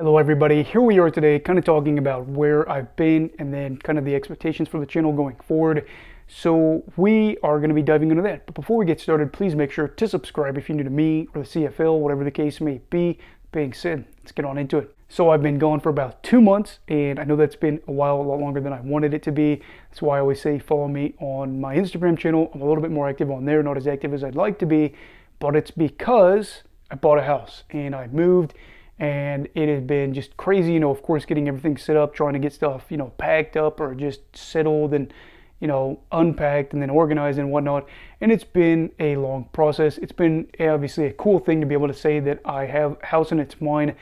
Hello everybody, here we are today kind of talking about where I've been and then kind of the expectations for the channel going forward. So we are going to be diving into that. But before we get started, please make sure to subscribe if you're new to me or the CFL, whatever the case may be. Being said, let's get on into it. So I've been gone for about 2 months, and I know that's been a while, a lot longer than I wanted it to be. That's why I always say follow me on my Instagram channel. I'm a little bit more active on there, not as active as I'd like to be, but it's because I bought a house and I moved. And it has been just crazy, of course, getting everything set up, trying to get stuff, packed up or just settled and, unpacked and then organized and whatnot. And it's been a long process. It's been obviously a cool thing to be able to say that I have a house and it's mine.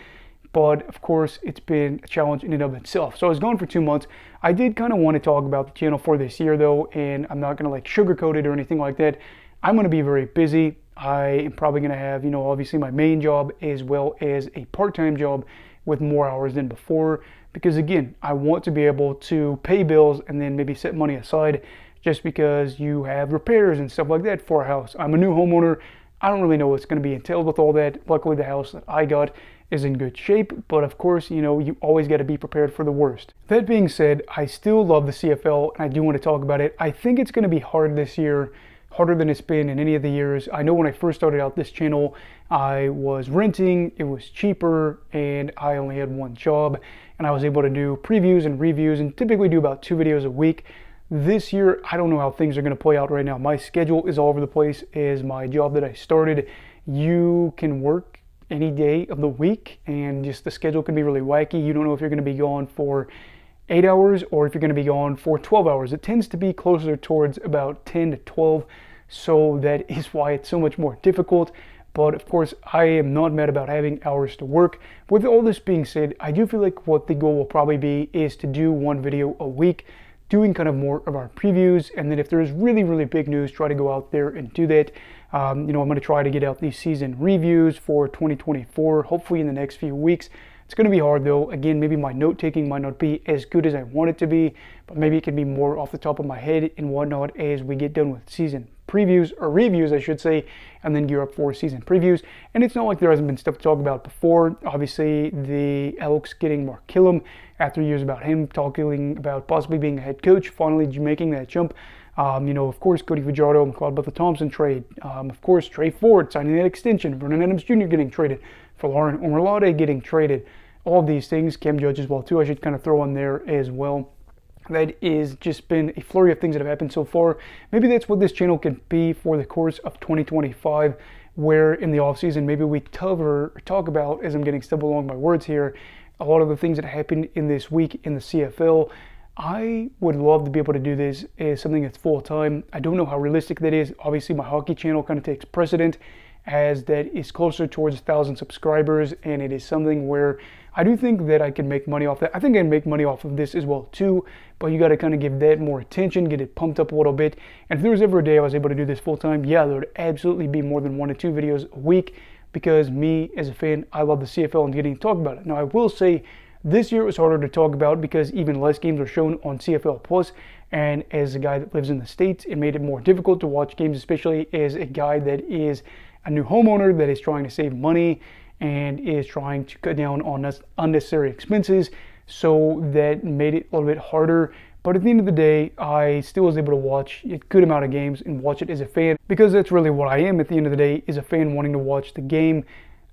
But of course, it's been a challenge in and of itself. So I was gone for 2 months. I did kind of want to talk about the channel for this year though, and I'm not going to sugarcoat it or anything like that. I'm going to be very busy. I am probably going to have, obviously my main job as well as a part-time job with more hours than before. Because again, I want to be able to pay bills and then maybe set money aside just because you have repairs and stuff like that for a house. I'm a new homeowner. I don't really know what's going to be entailed with all that. Luckily, the house that I got is in good shape, but of course, you always got to be prepared for the worst. That being said, I still love the CFL and I do want to talk about it. I think it's going to be hard this year, harder than it's been in any of the years. I know when I first started out this channel, I was renting, it was cheaper, and I only had one job, and I was able to do previews and reviews and typically do about 2 videos a week. This year, I don't know how things are going to play out right now. My schedule is all over the place. Is my job that I started. You can work any day of the week, and just the schedule can be really wacky. You don't know if you're going to be gone for 8 hours or if you're going to be gone for 12 hours. It tends to be closer towards about 10 to 12, so that is why it's so much more difficult. But of course, I am not mad about having hours to work. With all this being said, I do feel like what the goal will probably be is to do 1 video a week, doing kind of more of our previews, and then if there's really, really big news, try to go out there and do that. I'm going to try to get out these season reviews for 2024, hopefully in the next few weeks. It's going to be hard though. Again, maybe my note taking might not be as good as I want it to be, but maybe it can be more off the top of my head and whatnot as we get done with season previews, or reviews I should say, and then gear up for season previews. And it's not like there hasn't been stuff to talk about before. Obviously, the Elks getting Mark Killam after years about him talking about possibly being a head coach, finally making that jump. Of course, Cody Fajardo and Claude Butler-Thompson trade. Of course, Trey Ford signing that extension. Vernon Adams Jr. getting traded. For Lauren Omerlade getting traded. All of these things. Cam Judge as well, too. I should kind of throw on there as well. That is just been a flurry of things that have happened so far. Maybe that's what this channel could be for the course of 2025, where in the offseason, maybe we talk about, as I'm getting stumbled along my words here, a lot of the things that happened in this week in the CFL. I would love to be able to do this as something that's full-time. I don't know how realistic that is. Obviously, my hockey channel kind of takes precedent, as that is closer towards 1,000 subscribers, and it is something where I do think that I can make money off that. I think I can make money off of this as well too, but you got to kind of give that more attention, get it pumped up a little bit. And if there was ever a day I was able to do this full-time, yeah, there would absolutely be more than 1 to 2 videos a week, because me as a fan, I love the CFL and getting to talk about it. Now I will say this year it was harder to talk about because even less games are shown on CFL Plus, and as a guy that lives in the States, it made it more difficult to watch games, especially as a guy that is a new homeowner that is trying to save money and is trying to cut down on unnecessary expenses. So that made it a little bit harder. But at the end of the day, I still was able to watch a good amount of games and watch it as a fan, because that's really what I am at the end of the day, is a fan wanting to watch the game.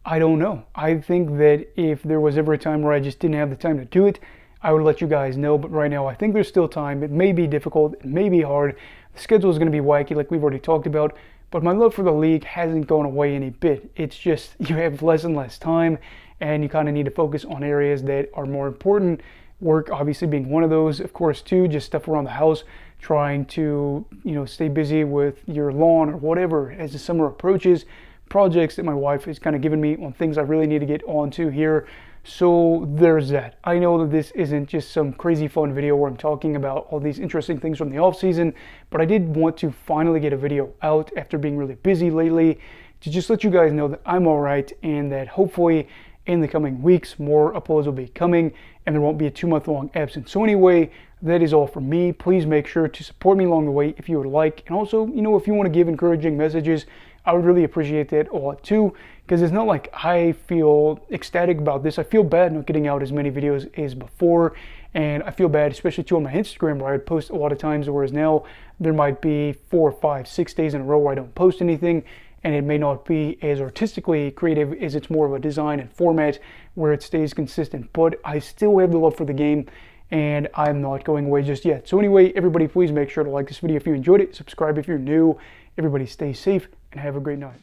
I don't know. I think that if there was ever a time where I just didn't have the time to do it, I would let you guys know. But right now, I think there's still time. It may be difficult. It may be hard. The schedule is going to be wacky, like we've already talked about. But my love for the league hasn't gone away any bit. It's just you have less and less time, and you kind of need to focus on areas that are more important. Work obviously being one of those, of course, too. Just stuff around the house, trying to stay busy with your lawn or whatever as the summer approaches. Projects that my wife has kind of given me on things I really need to get onto here. So there's that. I know that this isn't just some crazy fun video where I'm talking about all these interesting things from the off season, but I did want to finally get a video out after being really busy lately, to just let you guys know that I'm all right, and that hopefully in the coming weeks more uploads will be coming and there won't be a 2-month-long absence. So anyway, that is all from me. Please make sure to support me along the way if you would like, and also if you want to give encouraging messages, I would really appreciate that a lot too. because it's not like I feel ecstatic about this. I feel bad not getting out as many videos as before, and I feel bad, especially too on my Instagram, where I would post a lot of times, whereas now there might be 4, 5, 6 days in a row where I don't post anything, and it may not be as artistically creative as it's more of a design and format where it stays consistent. But I still have the love for the game, and I'm not going away just yet. So anyway, everybody, please make sure to like this video if you enjoyed it, subscribe if you're new. Everybody stay safe and have a great night.